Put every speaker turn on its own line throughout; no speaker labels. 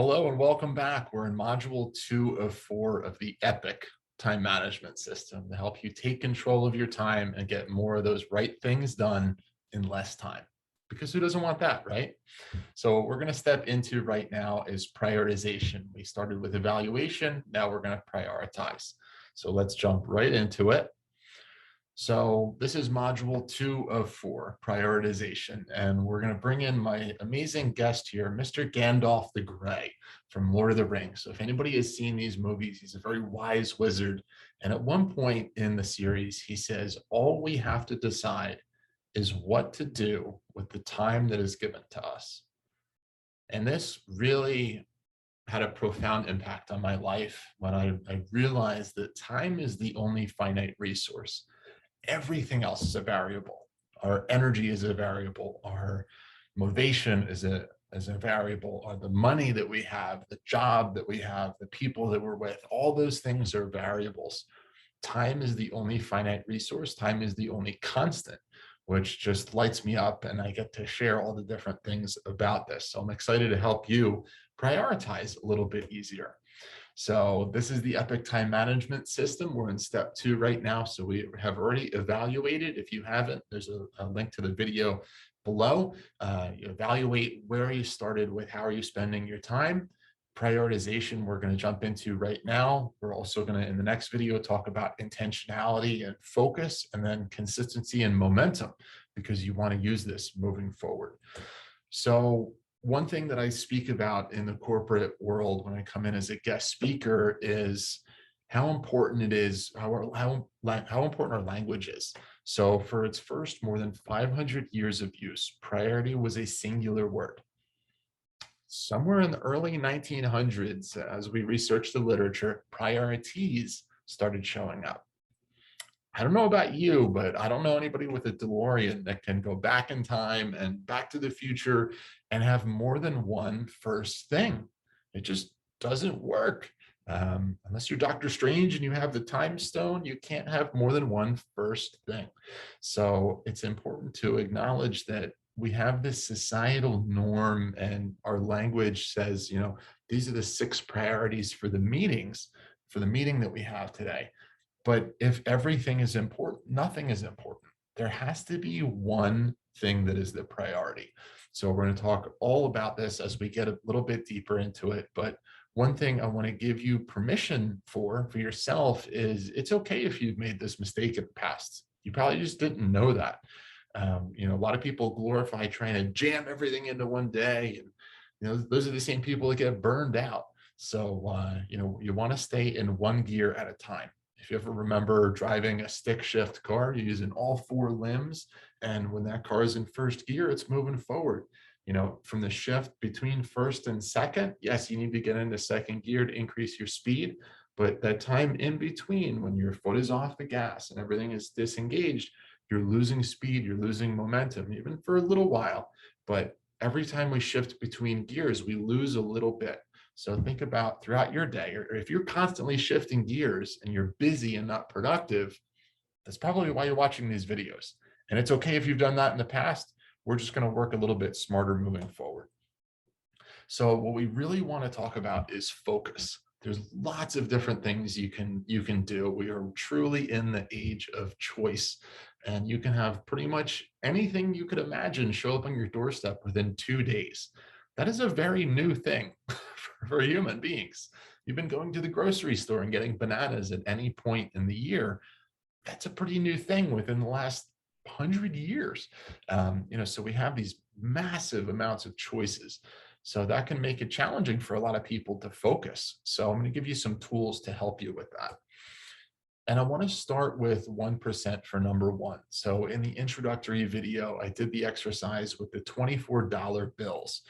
Hello and welcome back. We're in module 2 of 4 of the EPIC time management system to help you take control of your time and get more of those right things done in less time. Because who doesn't want that, right? So what we're going to step into right now is prioritization. We started with evaluation. Now we're going to prioritize. So let's jump right into it. So this is module 2 of 4, prioritization, and we're going to bring in my amazing guest here, Mr. Gandalf the Grey from Lord of the Rings. So if anybody has seen these movies, he's a very wise wizard. And at one point in the series, he says, all we have to decide is what to do with the time that is given to us. And this really had a profound impact on my life when I realized that time is the only finite resource. Everything else is a variable. Our energy is a variable. Our motivation is a variable. Or the money that we have, the job that we have, the people that we're with, all those things are variables. Time is the only finite resource. Time is the only constant, which just lights me up, and I get to share all the different things about this. So I'm excited to help you prioritize a little bit easier. So this is the EPIC time management system. We're in step 2 right now. So we have already evaluated. If you haven't, there's a link to the video below. You evaluate where you started with, how are you spending your time. Prioritization, we're going to jump into right now. We're also going to, in the next video, talk about intentionality and focus, and then consistency and momentum, because you want to use this moving forward. So one thing that I speak about in the corporate world when I come in as a guest speaker is how important it is, how important our language is. So for its first more than 500 years of use, priority was a singular word. Somewhere in the early 1900s, as we researched the literature, priorities started showing up. I don't know about you, but I don't know anybody with a DeLorean that can go back in time and Back to the Future and have more than one first thing. It just doesn't work. Unless you're Dr. Strange and you have the time stone, you can't have more than one first thing. So it's important to acknowledge that we have this societal norm, and our language says, these are the 6 priorities for the meeting that we have today. But if everything is important, nothing is important. There has to be one thing that is the priority. So we're going to talk all about this as we get a little bit deeper into it. But one thing I want to give you permission for yourself is it's okay if you've made this mistake in the past. You probably just didn't know that. A lot of people glorify trying to jam everything into one day. And, those are the same people that get burned out. So, you want to stay in one gear at a time. If you ever remember driving a stick shift car, you're using all 4 limbs. And when that car is in first gear, it's moving forward. From the shift between first and second, yes, you need to get into second gear to increase your speed. But that time in between, when your foot is off the gas and everything is disengaged, you're losing speed, you're losing momentum, even for a little while. But every time we shift between gears, we lose a little bit. So think about throughout your day, or if you're constantly shifting gears and you're busy and not productive, that's probably why you're watching these videos. And it's okay if you've done that in the past. We're just going to work a little bit smarter moving forward. So what we really want to talk about is focus. There's lots of different things you can do. We are truly in the age of choice, and you can have pretty much anything you could imagine show up on your doorstep within 2 days. That is a very new thing for human beings. You've been going to the grocery store and getting bananas at any point in the year. That's a pretty new thing within the last 100 years. So we have these massive amounts of choices. So that can make it challenging for a lot of people to focus. So I'm going to give you some tools to help you with that. And I want to start with 1% for number 1. So in the introductory video, I did the exercise with the $24 bills.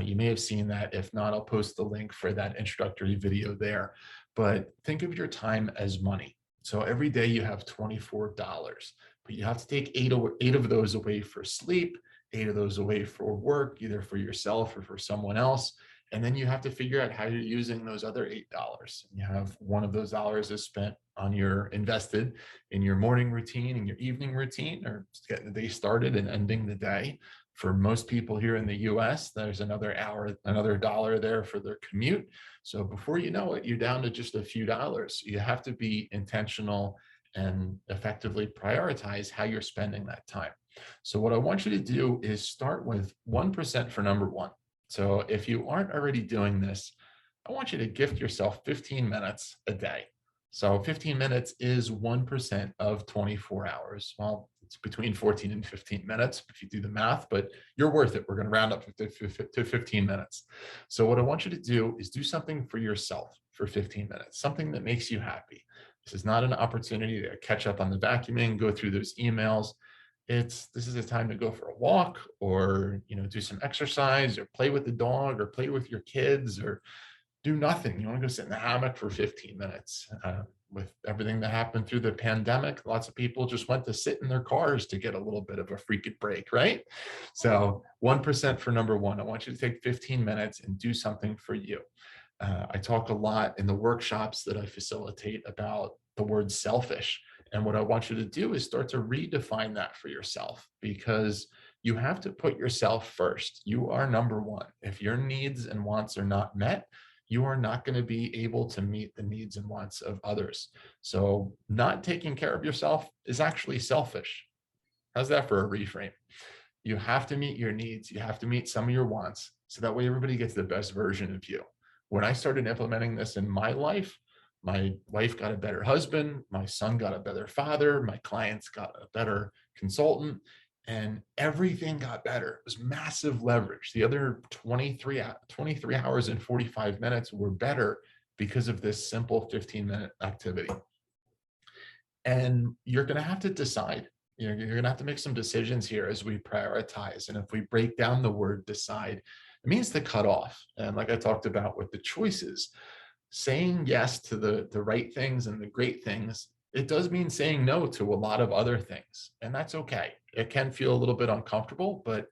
You may have seen that. If not, I'll post the link for that introductory video there. But think of your time as money. So every day you have $24, but you have to take eight of those away for sleep, 8 of those away for work, either for yourself or for someone else. And then you have to figure out how you're using those other $8. You have one of those dollars is spent on invested in your morning routine and your evening routine, or getting the day started and ending the day. For most people here in the US, there's another hour, another dollar there for their commute. So before you know it, you're down to just a few dollars. You have to be intentional and effectively prioritize how you're spending that time. So what I want you to do is start with 1% for number one. So if you aren't already doing this, I want you to gift yourself 15 minutes a day. So 15 minutes is 1% of 24 hours. Well, it's between 14 and 15 minutes if you do the math, but you're worth it. We're going to round up to 15 minutes. So what I want you to do is do something for yourself for 15 minutes, something that makes you happy. This is not an opportunity to catch up on the vacuuming, go through those emails. This is a time to go for a walk, or do some exercise, or play with the dog, or play with your kids, or do nothing. You want to go sit in the hammock for 15 minutes. With everything that happened through the pandemic, lots of people just went to sit in their cars to get a little bit of a freaking break, right? So 1% for number one. I want you to take 15 minutes and do something for you. I talk a lot in the workshops that I facilitate about the word selfish. And what I want you to do is start to redefine that for yourself, because you have to put yourself first. You are number one. If your needs and wants are not met, you are not going to be able to meet the needs and wants of others. So not taking care of yourself is actually selfish. How's that for a reframe? You have to meet your needs. You have to meet some of your wants. So that way everybody gets the best version of you. When I started implementing this in my life, my wife got a better husband, my son got a better father, my clients got a better consultant, and everything got better. It was massive leverage. The other 23 hours and 45 minutes were better because of this simple 15-minute activity. And you're going to have to decide. You're going to have to make some decisions here as we prioritize. And if we break down the word decide, it means to cut off. And like I talked about with the choices, saying yes to the right things and the great things, it does mean saying no to a lot of other things. And that's okay. It can feel a little bit uncomfortable, but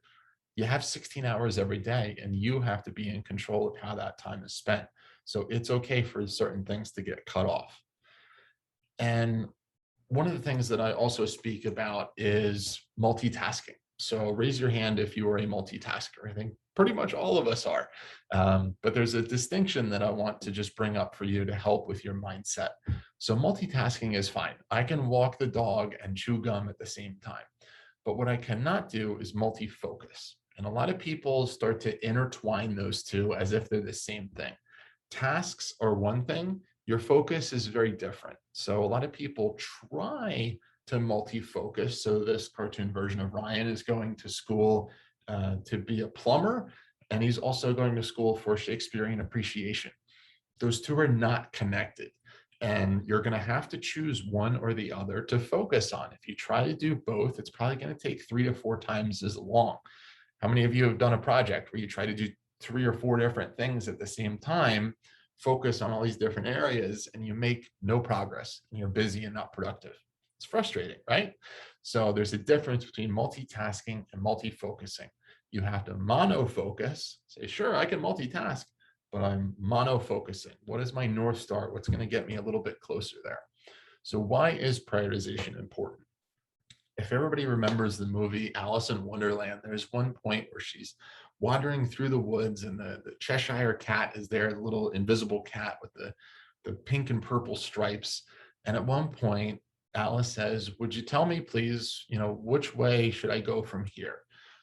you have 16 hours every day and you have to be in control of how that time is spent. So it's okay for certain things to get cut off. And one of the things that I also speak about is multitasking. So raise your hand if you are a multitasker. I think pretty much all of us are. But there's a distinction that I want to just bring up for you to help with your mindset. So multitasking is fine. I can walk the dog and chew gum at the same time. But what I cannot do is multifocus. And a lot of people start to intertwine those two as if they're the same thing. Tasks are one thing, your focus is very different. So a lot of people try to multi-focus. So this cartoon version of Ryan is going to school to be a plumber, and he's also going to school for Shakespearean appreciation. Those two are not connected. And you're going to have to choose one or the other to focus on. If you try to do both, it's probably going to take 3 to 4 times as long. How many of you have done a project where you try to do 3 or 4 different things at the same time, focus on all these different areas, and you make no progress and you're busy and not productive? It's frustrating, right? So there's a difference between multitasking and multi-focusing. You have to monofocus, say, sure, I can multitask, but I'm monofocusing. What is my North Star? What's going to get me a little bit closer there? So why is prioritization important? If everybody remembers the movie Alice in Wonderland, there's one point where she's wandering through the woods and the Cheshire cat is there, the little invisible cat with the pink and purple stripes. And at one point, Alice says, would you tell me, please, which way should I go from here?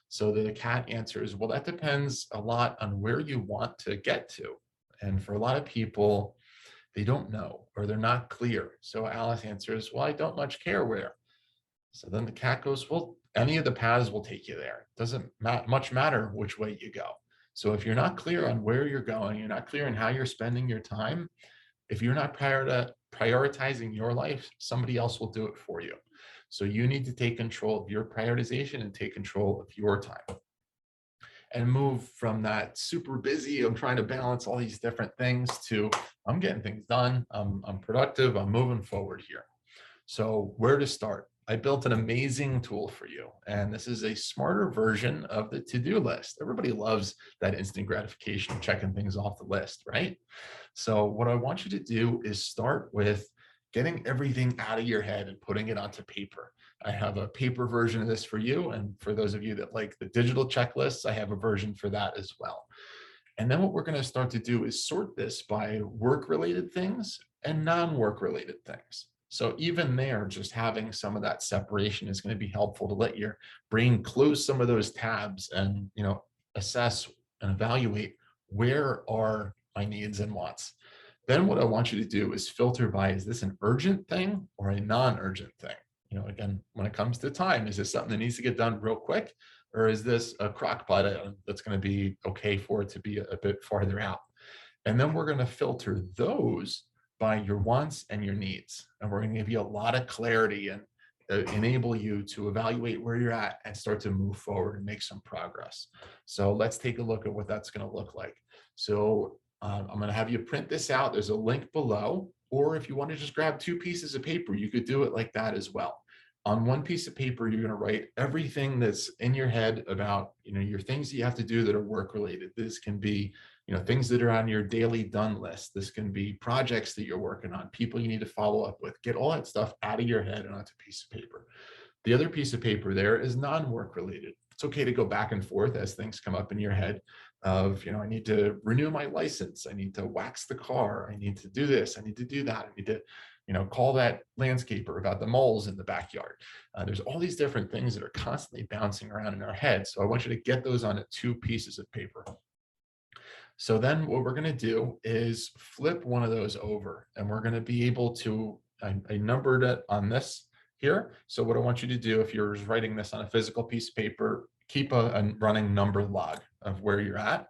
So the cat answers, well, that depends a lot on where you want to get to. And for a lot of people, they don't know or they're not clear. So Alice answers, well, I don't much care where. So then the cat goes, well, any of the paths will take you there. It doesn't much matter which way you go. So if you're not clear on where you're going, you're not clear on how you're spending your time, if you're not prioritizing your life, somebody else will do it for you. So you need to take control of your prioritization and take control of your time. And move from that super busy, I'm trying to balance all these different things, to I'm getting things done, I'm productive, I'm moving forward here. So where to start? I built an amazing tool for you. And this is a smarter version of the to-do list. Everybody loves that instant gratification, checking things off the list, right? So what I want you to do is start with getting everything out of your head and putting it onto paper. I have a paper version of this for you. And for those of you that like the digital checklists, I have a version for that as well. And then what we're going to start to do is sort this by work-related things and non-work related things. So even there, just having some of that separation is going to be helpful to let your brain close some of those tabs and, assess and evaluate where are my needs and wants. Then what I want you to do is filter by, is this an urgent thing or a non-urgent thing? Again, when it comes to time, is this something that needs to get done real quick? Or is this a crock pot item that's going to be okay for it to be a bit farther out? And then we're going to filter those by your wants and your needs. And we're going to give you a lot of clarity and enable you to evaluate where you're at and start to move forward and make some progress. So let's take a look at what that's going to look like. So I'm going to have you print this out. There's a link below, or if you want to just grab 2 pieces of paper, you could do it like that as well. On one piece of paper, you're going to write everything that's in your head about, your things that you have to do that are work related. This can be, things that are on your daily done list. This can be projects that you're working on, people you need to follow up with. Get all that stuff out of your head and onto a piece of paper. The other piece of paper there is non-work related. It's okay to go back and forth as things come up in your head of, I need to renew my license. I need to wax the car. I need to do this. I need to do that. I need to, call that landscaper about the moles in the backyard. There's all these different things that are constantly bouncing around in our head. So I want you to get those onto 2 pieces of paper. So then what we're going to do is flip one of those over, and we're going to be able to, I numbered it on this here. So what I want you to do, if you're writing this on a physical piece of paper, keep a running number log of where you're at,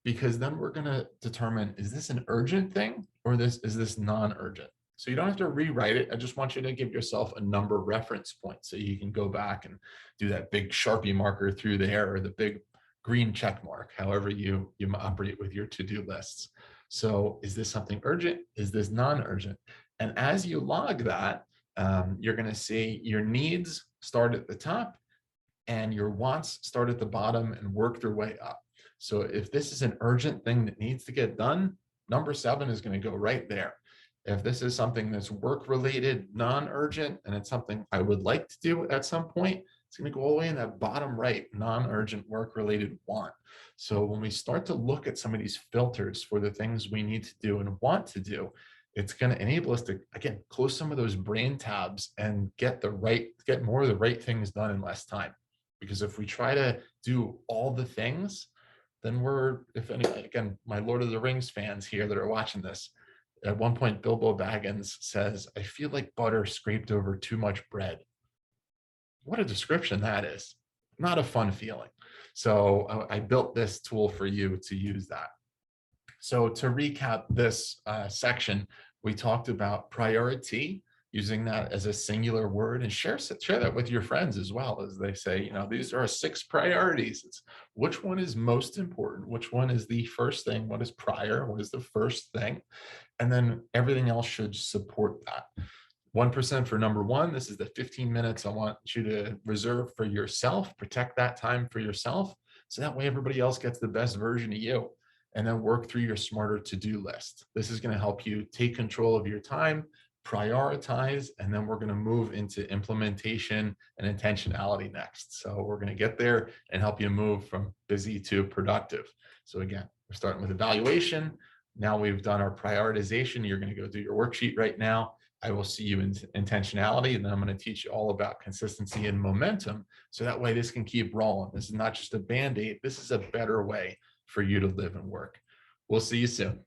because then we're going to determine, is this an urgent thing or is this non-urgent? So you don't have to rewrite it. I just want you to give yourself a number reference point so you can go back and do that big Sharpie marker through there, or the big green check mark, however you operate with your to-do lists. So is this something urgent? Is this non-urgent? And as you log that, you're going to see your needs start at the top and your wants start at the bottom and work their way up. So if this is an urgent thing that needs to get done, number 7 is going to go right there. If this is something that's work related, non-urgent, and it's something I would like to do at some point, it's going to go all the way in that bottom right, non-urgent work related want. So when we start to look at some of these filters for the things we need to do and want to do, it's going to enable us to, again, close some of those brain tabs and get more of the right things done in less time. Because if we try to do all the things, then again, my Lord of the Rings fans here that are watching this, at one point, Bilbo Baggins says, "I feel like butter scraped over too much bread." What a description that is. Not a fun feeling. So I built this tool for you to use that. So to recap this section, we talked about priority, using that as a singular word, and share that with your friends as well. As they say, these are 6 priorities. It's which one is most important, which one is the first thing, what is prior, what is the first thing, and then everything else should support that. 1% for number 1. This is the 15 minutes I want you to reserve for yourself. Protect that time for yourself, so that way everybody else gets the best version of you. And then work through your smarter to-do list. This is going to help you take control of your time, prioritize, and then we're going to move into implementation and intentionality next. So we're going to get there and help you move from busy to productive. So again, we're starting with evaluation. Now we've done our prioritization. You're going to go do your worksheet right now. I will see you in intentionality, and then I'm going to teach you all about consistency and momentum. So that way this can keep rolling. This is not just a Band-Aid. This is a better way for you to live and work. We'll see you soon.